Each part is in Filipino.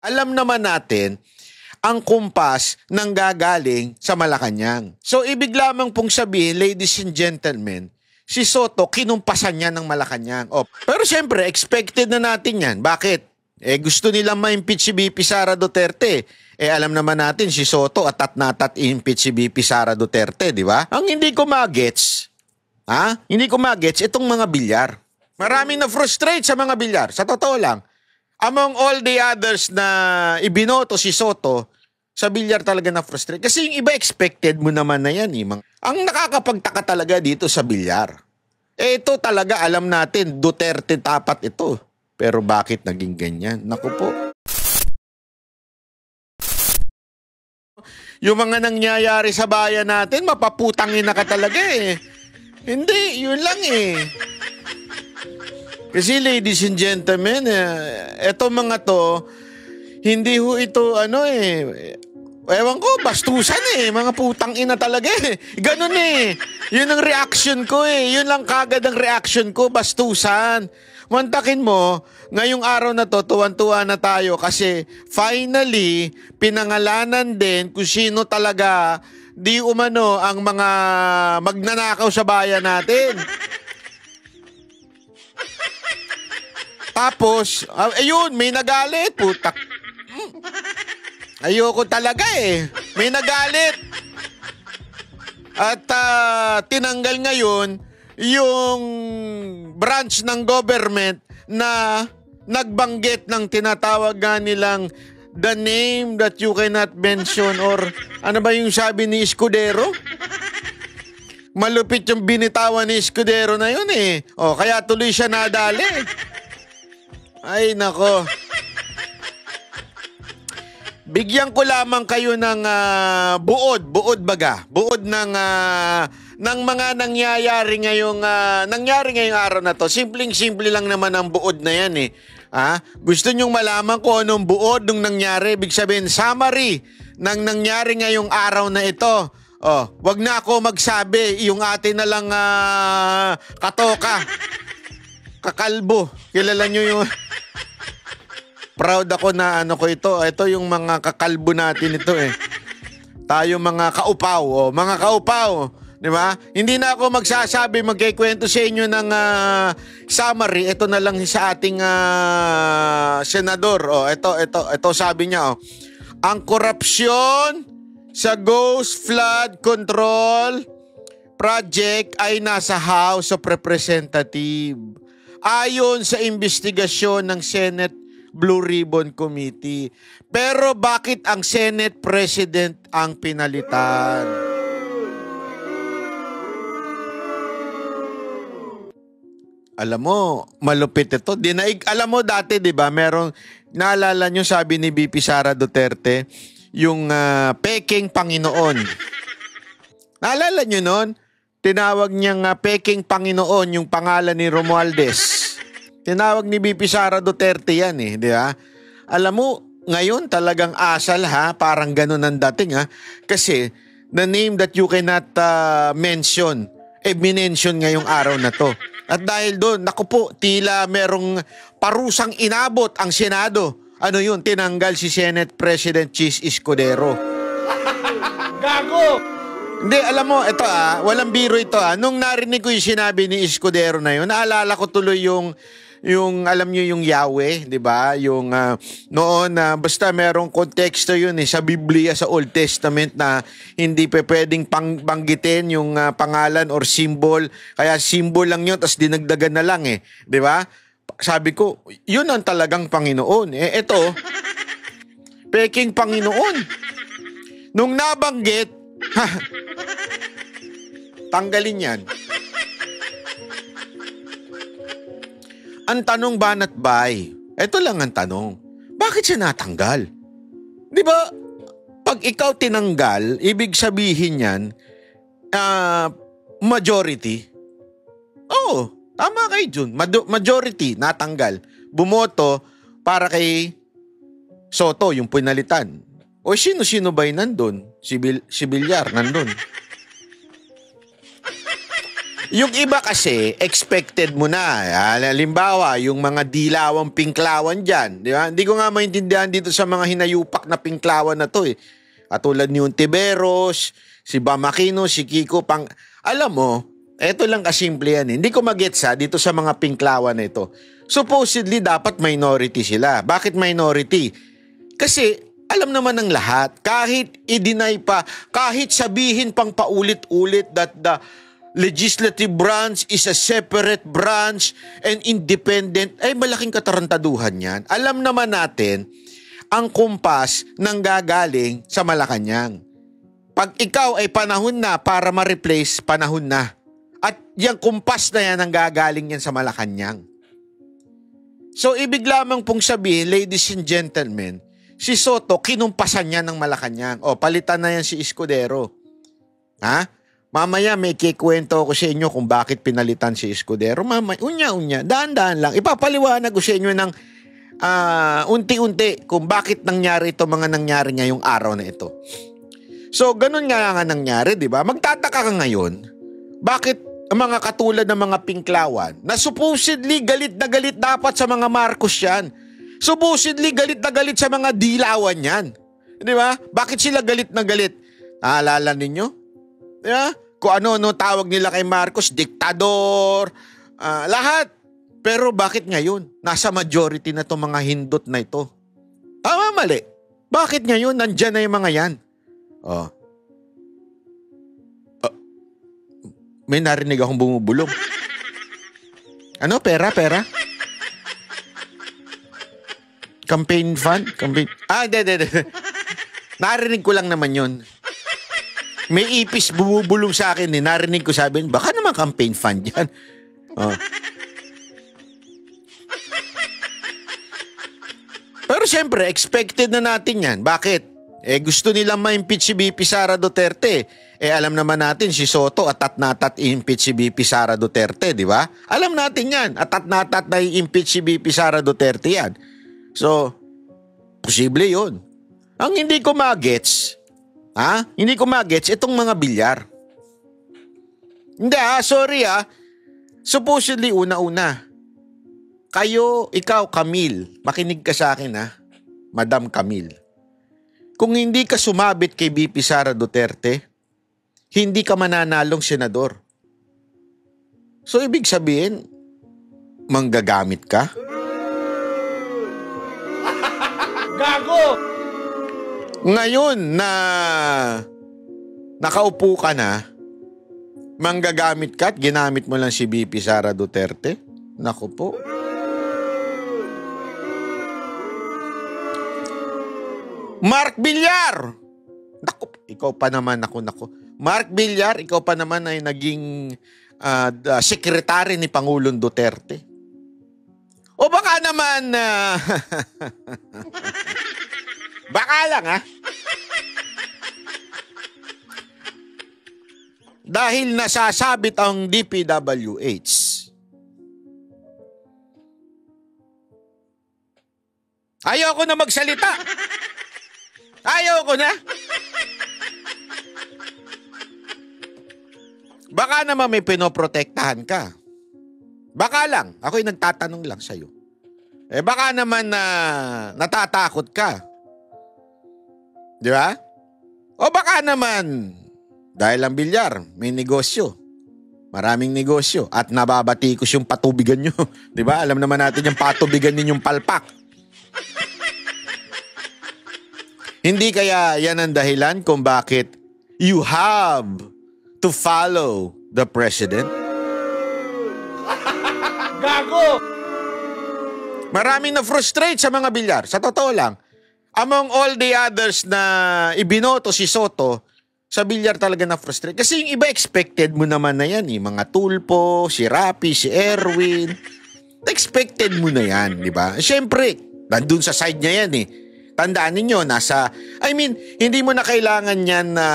Alam naman natin ang kumpas ng gagaling sa Malacanang. So, ibig lamang pong sabihin, ladies and gentlemen, si Soto, kinumpasan niya ng Malacanang. Pero siyempre, expected na natin yan. Bakit? Gusto nilang ma-impeach si VP Sara Duterte. Alam naman natin si Soto at i-impeach si VP Sara Duterte, di ba? Ang hindi ko magets, itong mga bilyar. Maraming na-frustrate sa mga bilyar. Sa totoo lang, among all the others na ibinoto si Soto, sa bilyar talaga na-frustrate. Kasi yung iba expected mo naman na yan. Ang nakakapagtaka talaga dito sa bilyar. Ito talaga alam natin, Duterte tapat ito. Pero bakit naging ganyan? Naku po. Yung mga nangyayari sa bayan natin, mapaputangin na ka talaga eh. Hindi, yun lang eh. Kasi ladies and gentlemen, eto mga to, hindi ho ito ewan ko, bastusan eh. Mga putang ina talaga eh. Ganun eh. Yun ang reaction ko eh. Yun lang kagad ang reaction ko, bastusan. Mantakin mo, ngayong araw na to, tuwan-tuwa na tayo kasi finally, pinangalanan din kung sino talaga di umano ang mga magnanakaw sa bayan natin. Tapos, ayun, may nagalit, putak. Ayoko talaga eh. May nagalit. At tinanggal ngayon yung branch ng government na nagbanggit ng tinatawag nga nilang the name that you cannot mention or ano ba yung sabi ni Escudero? Malupit yung binitawan ni Escudero na yun eh. Kaya tuloy siya nadali. Ay nako. Bigyan ko lamang kayo ng buod ng mga nangyayari ngayong araw na to. Simpleng-simple lang naman ang buod na yan eh. Gusto nyong malaman kung anong buod ng nangyari? Ibig sabihin, summary ng nangyari ngayong araw na ito. Wag na ako magsabi, yung atin na lang katoka. Kakalbo. Kilala nyo yung... Proud ako na ko ito. Ito yung mga kakalbo natin ito eh. Tayo mga kaupaw. Mga kaupaw. Di ba? Hindi na ako magsasabi, magkikwento sa inyo ng summary. Ito na lang sa ating senador. Ito sabi niya. Ang korupsyon sa Ghost Flood Control Project ay nasa House of Representatives. Ayon sa investigasyon ng Senate Blue Ribbon Committee. Pero bakit ang Senate President ang pinalitan? Alam mo, malupit ito. Alam mo dati, di ba, naalala nyo sabi ni VP Sara Duterte, yung peking Panginoon. Naalala nyo nun? Tinawag niyang peking Panginoon yung pangalan ni Romualdez. Tinawag ni VP Sara Duterte yan eh, di ba? Alam mo, ngayon talagang asal parang ganun ang dating Kasi, the name that you cannot mention, minention ngayong araw na to. At dahil doon, naku po, tila merong parusang inabot ang Senado. Ano yun? Tinanggal si Senate President Chis Escudero. Gago! Hindi, alam mo, ito walang biro ito Nung narinig ko yung sinabi ni Escudero na yun, naalala ko tuloy yung alam niyo yung Yahweh, 'di ba? Yung noon basta merong konteksto yun sa Biblia sa Old Testament na hindi pwedeng banggitin yung pangalan or symbol. Kaya symbol lang yun tapos dinagdagan na lang 'di ba? Sabi ko, yun ang talagang Panginoon. Ito peking Panginoon. Nung nabanggit, tanggalin yan. Ang tanong banat bay, ito lang ang tanong, bakit siya natanggal? Di ba, pag ikaw tinanggal, ibig sabihin yan, majority. Oo, tama kayo dun. Majority, natanggal. Bumoto para kay Soto, yung pinalitan. O sino-sino ba yung nandun? Si Villar, nandun. Yung iba kasi, expected mo na. Halimbawa, yung mga dilawang pinklawan dyan. Di ba? Hindi ko nga maintindihan dito sa mga hinayupak na pinklawan na to eh. Katulad ni Ontiveros, si Bam Aquino, si Kiko Pang... Alam mo, eto lang kasimple yan. Hindi ko magets dito sa mga pinklawan na ito. Supposedly, dapat minority sila. Bakit minority? Kasi, alam naman ng lahat, kahit i-deny pa, kahit sabihin pang paulit-ulit that the legislative branch is a separate branch and independent, ay malaking katarantaduhan yan. Alam naman natin, ang kumpas nang gagaling sa Malacanang. Pag ikaw ay panahon na para ma-replace, panahon na. At yung kumpas na yan ang gagaling yan sa Malacanang. So, ibig lamang pong sabihin, ladies and gentlemen, si Soto, kinumpasan niya ng Malacanang. O, palitan na yan si Escudero. Ha? Mamaya may kikwento ko sa inyo kung bakit pinalitan si Escudero. Mamaya, unya-unya, daan-daan lang. Ipapaliwanag ko sa inyo ng unti-unti kung bakit nangyari ito, mga nangyari ngayong araw na ito. So, ganun nga nangyari, di ba? Magtataka ka ngayon, bakit ang mga katulad ng mga pinklawan na supposedly galit na galit dapat sa mga Marcos yan. Supposedly galit na galit sa mga dilawan yan. Di ba? Bakit sila galit na galit? Naalala ninyo? Di ba? Kung ano tawag nila kay Marcos, diktador, lahat. Pero bakit ngayon? Nasa majority na itong mga hindot na ito. Tama, mali. Bakit ngayon nandyan na yung mga yan? Oh. May narinig akong bumubulong. Ano? Pera? Campaign fund? Hindi. Narinig ko lang naman yun. May ipis bumubulong sa akin eh. Narinig ko, sabi, baka naman campaign fund yan. Oh. Pero siyempre, expected na natin yan. Bakit? Gusto nilang ma-impeach si BP Sara Duterte. Alam naman natin si Soto atat na atat i-impeach si BP Sara Duterte, di ba? Alam natin yan. Atat na atat na i-impeach si BP Sara Duterte yan. So, posible yun. Ang hindi ko magets, hindi ko magets itong mga bilyar. Hindi sorry supposedly una-una. Kayo, ikaw, Camille, makinig ka sa akin Madam Camille. Kung hindi ka sumabit kay BP Sara Duterte, hindi ka mananalong senador. So, ibig sabihin, manggagamit ka? Gago! Ngayon na nakaupo ka na, manggagamit ka at ginamit mo lang si BP Sara Duterte? Naku po. Mark Villar! Naku, ikaw pa naman, naku. Mark Villar, ikaw pa naman ay naging sekretary ni Pangulong Duterte. O baka naman, baka lang dahil nasasabit ang DPWH. Ayoko na magsalita. Ayoko na. Baka naman may pinoprotektahan ka. Baka lang. Ako'y nagtatanong lang sa'yo. Baka naman natatakot ka. Di ba? O baka naman, dahil ang bilyar, may negosyo. Maraming negosyo. At nababatikos yung patubigan nyo. Di ba? Alam naman natin yung patubigan ninyong palpak. Hindi kaya yan ang dahilan kung bakit you have to follow the president? Gago! Maraming na-frustrate sa mga bilyar. Sa totoo lang, among all the others na ibinoto si Soto, sa bilyar talaga na-frustrate. Kasi yung iba expected mo naman na yan. Mga Tulpo, si Rapi, si Erwin. Expected mo na yan, di ba? Siyempre, nandun sa side niya yan Tandaan ninyo, hindi mo na kailangan yan na,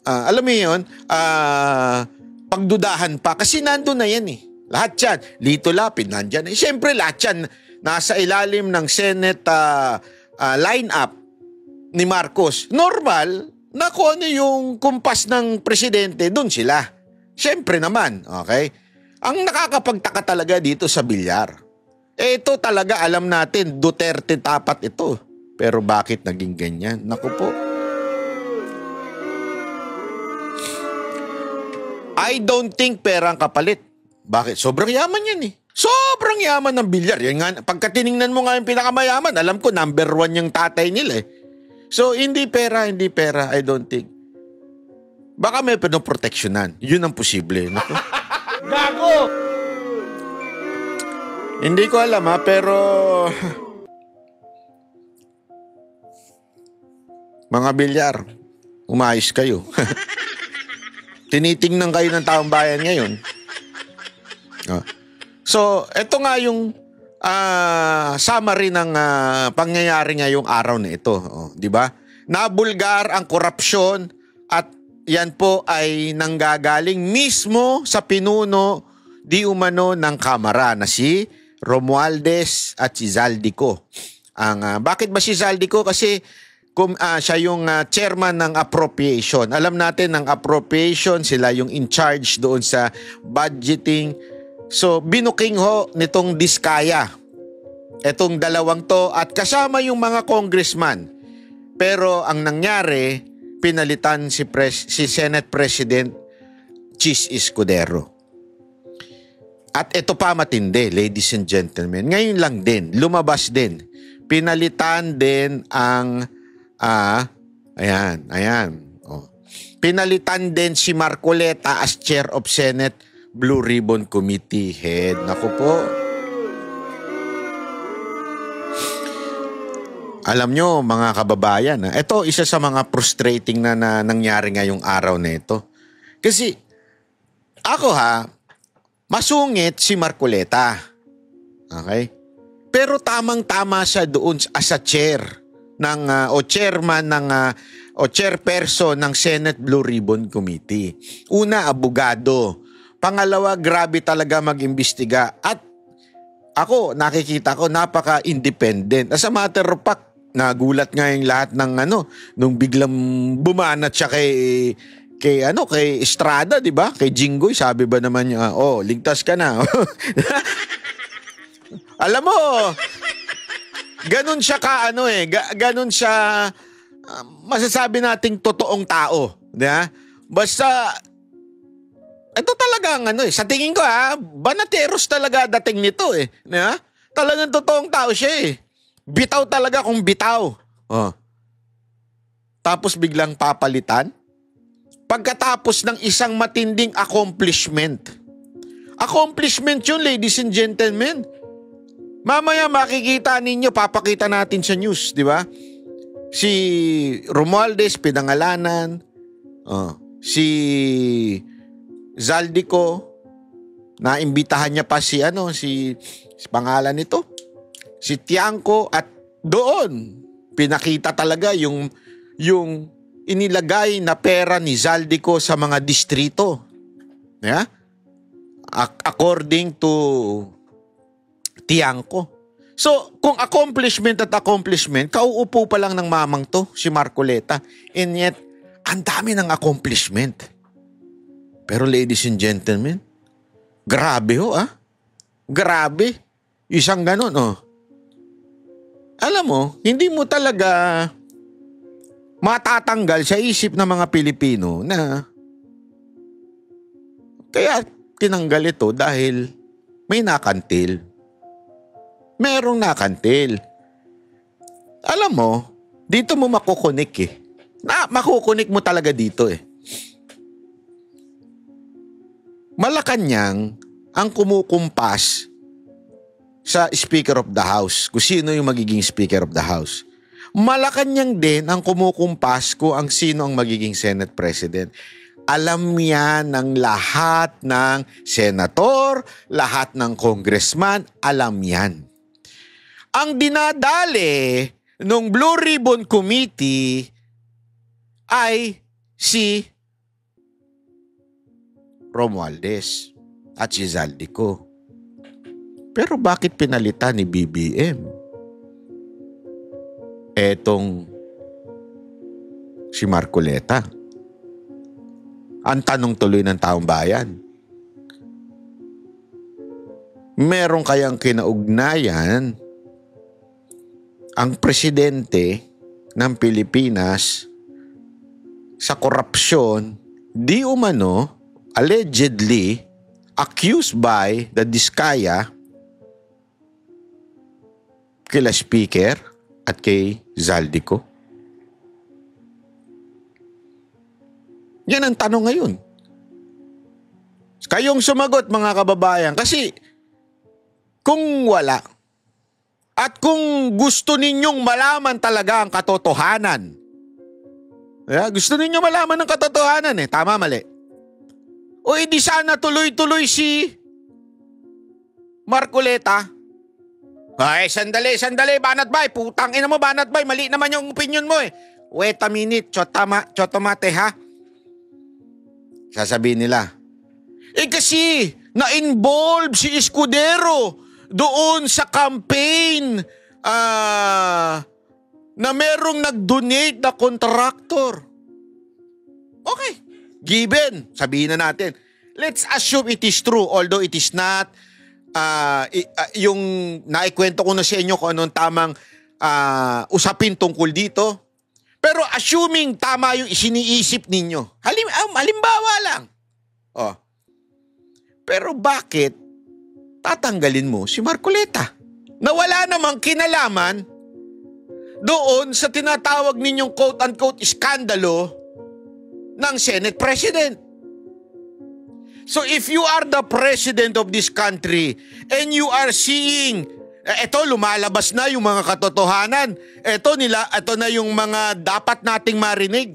alam mo yun, pagdudahan pa. Kasi nandun na yan Lahat yan. Lito Lapid, nandyan. Siyempre, lahat yan nasa ilalim ng Senate line-up ni Marcos. Normal na kung ano yung kumpas ng presidente, dun sila. Siyempre naman, okay? Ang nakakapagtaka talaga dito sa bilyar, ito talaga alam natin, Duterte tapat ito. Pero bakit naging ganyan? Naku po. I don't think pera ang kapalit. Bakit? Sobrang yaman yan eh. Sobrang yaman ng bilyar. Yan nga, pagka tiningnan mo nga yung pinakamayaman, alam ko number 1 yung tatay nila eh. So, hindi pera, I don't think. Baka may pinoproteksyonan. Yun ang posible. Naku. Gago! Hindi ko alam ha, pero... Mga bilyar, umayos kayo. Tinitingnan kayo ng taong bayan ngayon. So, ito nga yung summary ng pangyayari ngayong araw na ito. Di ba? Nabulgar ang korupsyon at yan po ay nanggagaling mismo sa pinuno di umano ng Kamara na si Romualdez at si Zaldico. Bakit ba si Zaldico? Kasi siya yung chairman ng appropriation. Alam natin ng appropriation, sila yung in charge doon sa budgeting. So, binuking ho nitong Diskaya. Etong dalawang to at kasama yung mga congressman. Pero ang nangyari, pinalitan si Senate President Chis Escudero. At ito pa matindi, ladies and gentlemen. Ngayon lang din, lumabas din. Pinalitan din ang ayan. Pinalitan din si Marcoleta as Chair of Senate Blue Ribbon Committee Head. Naku po. Alam nyo mga kababayan, ito isa sa mga frustrating na nangyari ngayong araw na ito. Kasi ako masungit si Marcoleta. Okay? Pero tamang-tama siya doon as a chair o chairman o chairperson ng Senate Blue Ribbon Committee. Una, abogado. Pangalawa, grabe talaga mag-imbestiga. At ako, nakikita ko, napaka-independent. As a matter of fact, nagulat nga yung lahat ng nung biglang bumanat siya kay Estrada, di ba? Kay Jinggoy, sabi ba naman niya, ligtas ka na. Alam mo, ganun siya ganun siya, masasabi nating totoong tao. Diba? Basta, ito talagang sa tingin ko banateros talaga dating nito eh. Diba? Talagang totoong tao siya eh. Bitaw talaga kung bitaw. Tapos biglang papalitan. Pagkatapos ng isang matinding accomplishment. Accomplishment yun, ladies and gentlemen. Mamaya makikita ninyo, papakita natin sa news, di ba? Si Romualdez, pinangalanan. Si Zaldico, naimbitahan niya pa si pangalan nito? Si Tiangco, at doon, pinakita talaga yung inilagay na pera ni Zaldico sa mga distrito. Yeah? According to Tiangco. So, kung accomplishment, kauupo pa lang ng mamang to, si Marcoleta. And yet, ang dami ng accomplishment. Pero ladies and gentlemen, grabe Grabe. Isang ganun Alam mo, hindi mo talaga matatanggal sa isip ng mga Pilipino na kaya tinanggal ito dahil may nakantil. Merong nakantil. Alam mo, dito mo makukunik makukunik mo talaga dito Malacanang ang kumukumpas sa Speaker of the House, kung sino yung magiging Speaker of the House. Malacanang din ang kumukumpas kung ang sino ang magiging Senate President. Alam yan ng lahat ng senator, lahat ng congressman, alam yan. Ang dinadali ng Blue Ribbon Committee ay si Romualdez at si Zaldico. Pero bakit pinalitan ni BBM etong si Marcoleta? Ang tanong tuloy ng taong bayan, meron kayang kinaugnayan ang presidente ng Pilipinas sa korupsyon di umano allegedly accused by the Diskaya kila Speaker at kay Zaldico? Yan ang tanong ngayon. Kayong sumagot mga kababayan, kasi kung wala at kung gusto ninyong malaman talaga ang katotohanan, gusto ninyo malaman ang katotohanan tama mali, o hindi sana tuloy-tuloy si Marcoleta. Ay, sandali, Banat Bay, putang ina mo Banat Bay, mali naman yung opinion mo Wait a minute, chotomate ha. Sasabihin nila, kasi na-involve si Escudero doon sa campaign na merong nag-donate na contractor. Okay, given, sabihin na natin. Let's assume it is true, although it is not. Yung naikwento ko na sa inyo kung anong tamang usapin tungkol dito. Pero assuming tama yung isiniisip ninyo. Halimbawa lang. Pero bakit tatanggalin mo si Marcoleta na wala namang kinalaman doon sa tinatawag ninyong quote-unquote iskandalo ng Senate President? So if you are the President of this country and you are seeing, eto lumalabas na yung mga katotohanan, eto na yung mga dapat nating marinig.